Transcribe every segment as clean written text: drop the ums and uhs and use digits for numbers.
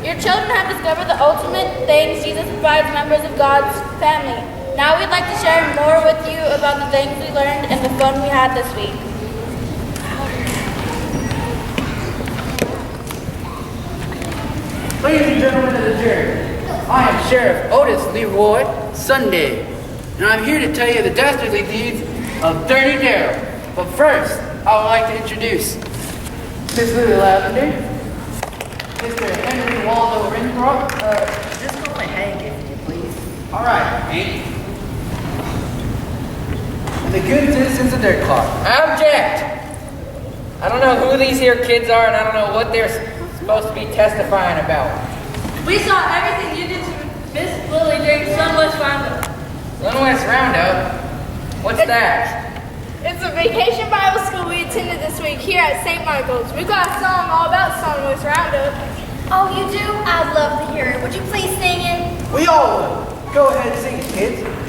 Your children have discovered the ultimate things Jesus provides members of God's family. Now we'd like to share more with you about the things we learned and the fun we had this week. Ladies and gentlemen of the jury, I am Sheriff Otis Leroy Sunday, and I'm here to tell you the dastardly deeds of Dirty Darrell. But first, I would like to introduce Miss Lily Lavender, Mr. Henry Waldo Renbrook. Just call me Hank, if you please. All right, Hank. And the good citizens of Dirt Clock. I object. I don't know who these here kids are, and I don't know what they're supposed to be testifying about. We saw everything you did to Miss Lily during Sunwest Roundup. Sunwest Roundup? What's that? It's a vacation Bible school we attended this week here at St. Michael's. We got a song all about Sunwest Roundup. Oh, you do? I'd love to hear it. Would you please sing it? We all will. Go ahead and sing it, kids.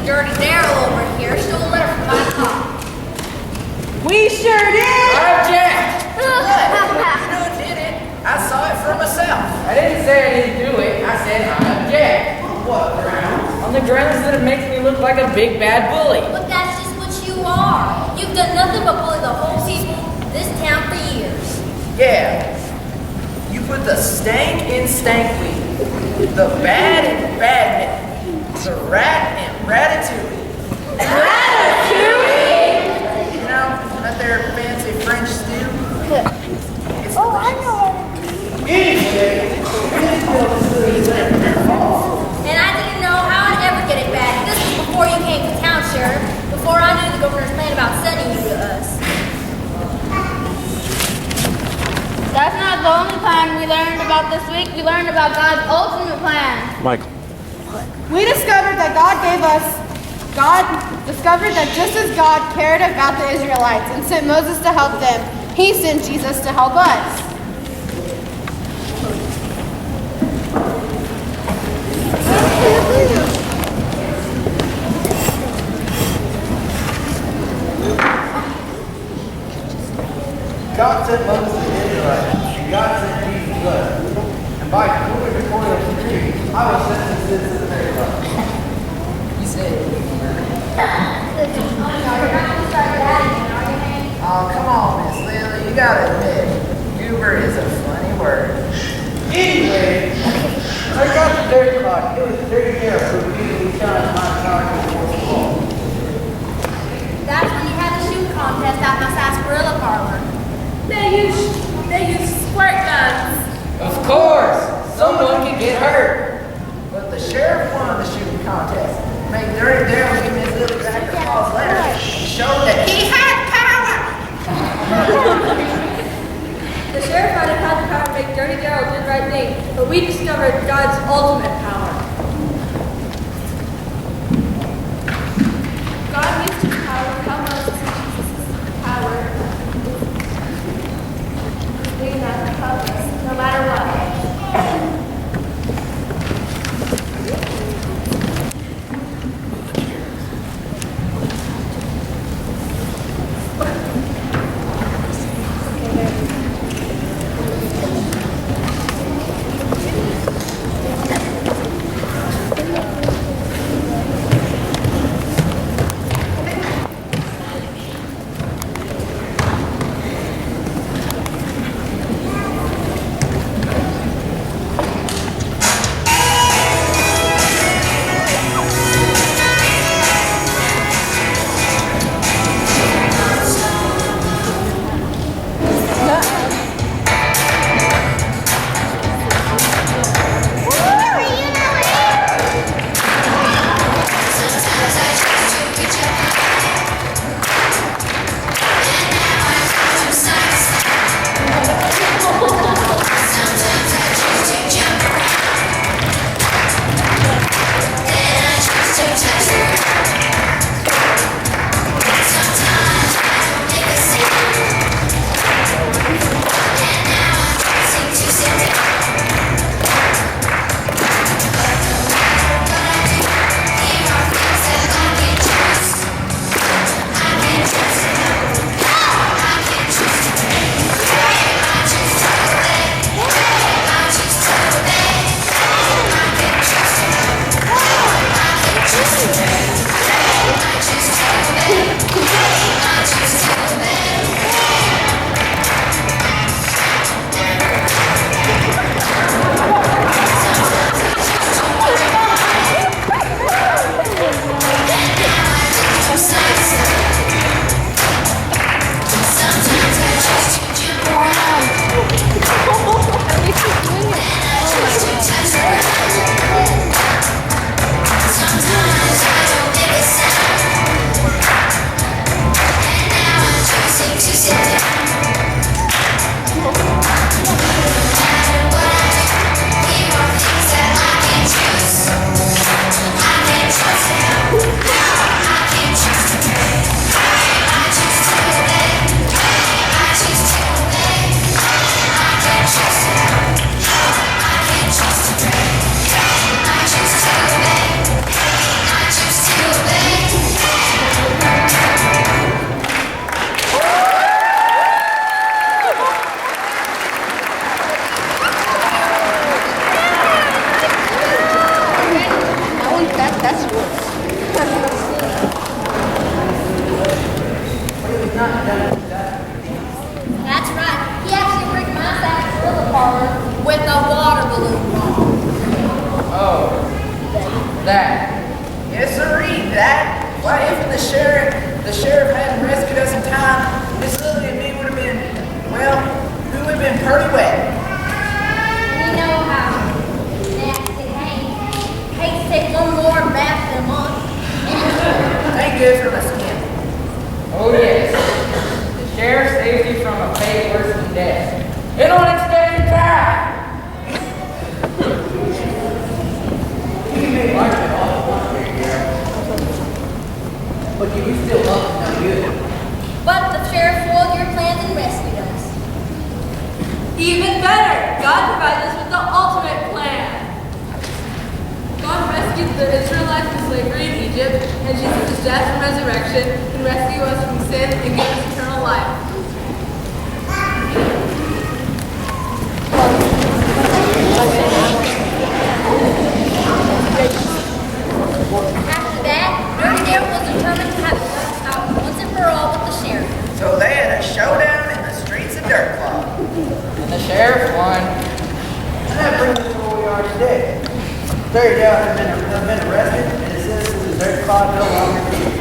Dirty Darrell over here stole a letter from my pop. We sure did! Object! You did it. I saw it for myself. I didn't say I didn't do it. I said I object. What grounds? On the grounds that it makes me look like a big bad bully. But that's just what you are. You've done nothing but bully the whole people in this town for years. Yeah. You put the stank in stankweed, the bad in badminton, the rat in ratatouille. Ratatouille? You know, that there fancy French stew? It's Oh, I know. Anyway, And I didn't know how I'd ever get it back. This was before you came to town, Sheriff. Before I knew the governor's plan about sending you to us. That's not the only plan we learned about this week. We learned about God's ultimate plan. Michael. We discovered that God discovered that just as God cared about the Israelites and sent Moses to help them, He sent Jesus to help us. God sent Moses to the Israelites, and God sent Jesus to us. And by proving the court of the tree, I will sentence the citizens of Israel. Sit. Oh, Oh, come on, Miss Lily. You gotta admit, goober is a funny word. Anyway, I got the dirt clock. It was 30 years for me to be challenged my car to the wall. that's when you had the shoot contest at my sarsaparilla parlor. They use squirt guns. Of course, someone could get hurt. But the sheriff won the shooting contest. Made Dirty Daryl give Miss Lily back her false letter and showed that he had power. The sheriff might have had the power to make Dirty Daryl do the right thing, but we discovered God's ultimate power. God used his power to help Moses and Jesus' power is big enough to help us, no matter what. That's right. He actually rigged my sarsaparilla parlor with a water balloon bomb. Oh, that. Yes, sir, read that. Why, if the sheriff hadn't rescued us in time, Miss Lily and me would have been, well, we would have been pretty wet. You know how nasty Hank hates to take one more bath in a month. Ain't good for my skin. Oh yes. The sheriff saves you from a fate worse than death. It don't expect you time. You may like it all at once, but you still love it no good. But the sheriff foiled your plans and rescued us. Even better, God provided us with the ultimate plan. God rescued the Israelites from slavery in Egypt, and Jesus' death and resurrection can rescue us from sin and give us eternal life. After that, And the sheriff won. And that brings us to where we are today. 30 Dale have been arrested, and the citizens of Dirt Cloud no longer need.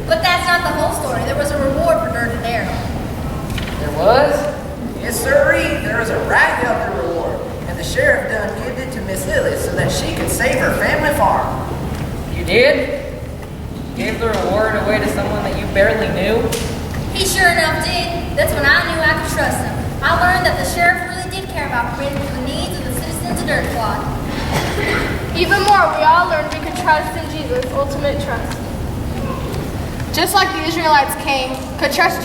But that's not the whole story. There was a reward for Dirt and Daryl. There was? Yes, sirree, there was a right healthy reward, and the sheriff done gave it to Miss Lily so that she could save her family farm. You did? Gave the reward away to someone that you barely knew? He sure enough did. That's when I knew I could trust him. I learned that the sheriff really did care about providing for the needs of the citizens of Dirt Clod. Even more, we all learned we could trust in Jesus, ultimate trust. Just like the Israelites could trust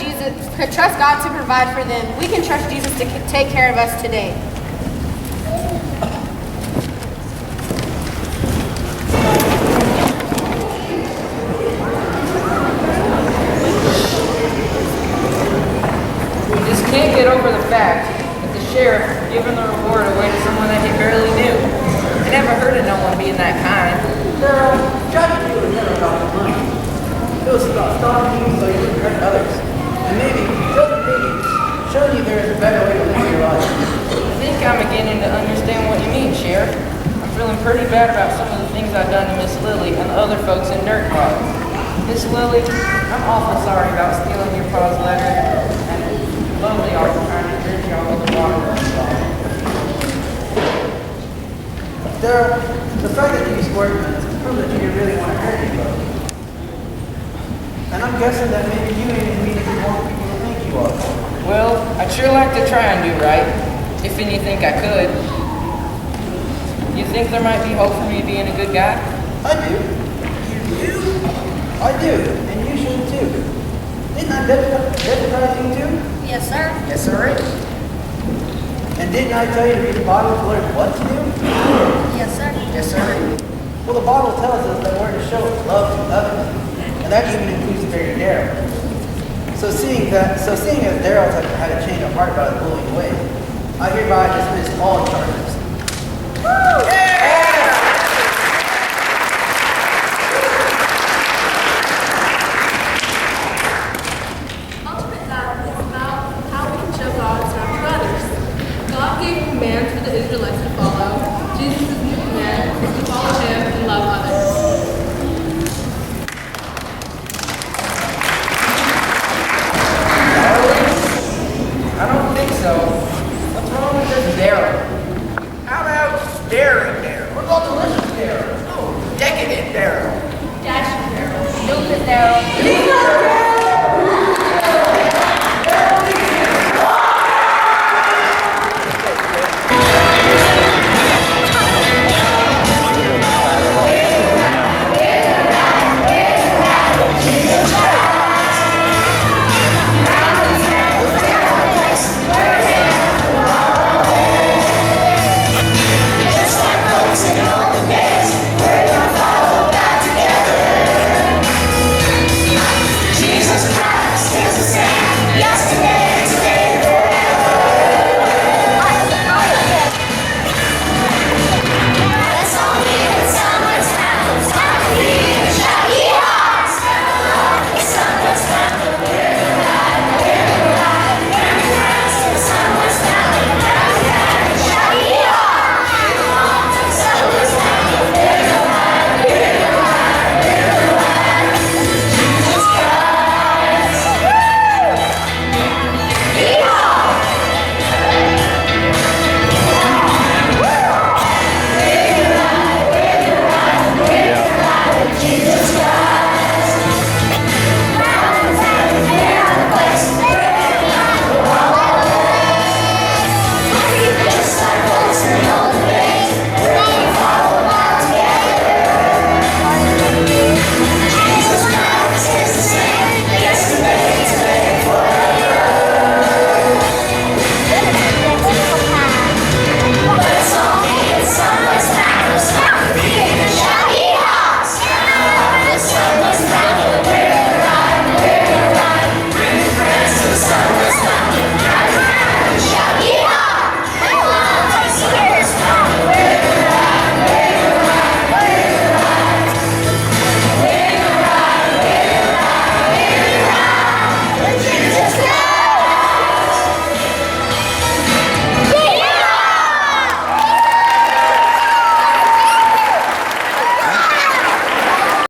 God to provide for them, we can trust Jesus to take care of us today. We just can't get over the fact that the sheriff giving the reward away to someone that he barely knew. I never heard of no one being that kind. Girl, judging you was never about the money. It was about stopping you so you wouldn't hurt others. And maybe, just maybe, showing you there is a better way to live your life. I think I'm beginning to understand what you mean, Sheriff. I'm feeling pretty bad about some of the things I've done to Miss Lily and the other folks in Dirt Clod. Miss Lily, I'm awful sorry about stealing your pa's letter and lovely art trying to bridge y'all over water. Daryl, the fact that you used arguments proves that you really want to hurt anybody. And I'm guessing that maybe you ain't as mean as you want people to think you are. Well, I'd sure like to try and do right, if you think I could. You think there might be hope for me being a good guy? I do. You do? I do, and you should too. Didn't I deputize you too? Yes, sir. Yes, sir. And didn't I tell you to read the Bible to learn what to do? Yes, sir. Yes, sir. Well, the Bible tells us that we're to show love to others, and that even includes Mary Daryl. So seeing as Daryl had a change of heart about his bullying ways, I hereby dismiss all charges. Woo!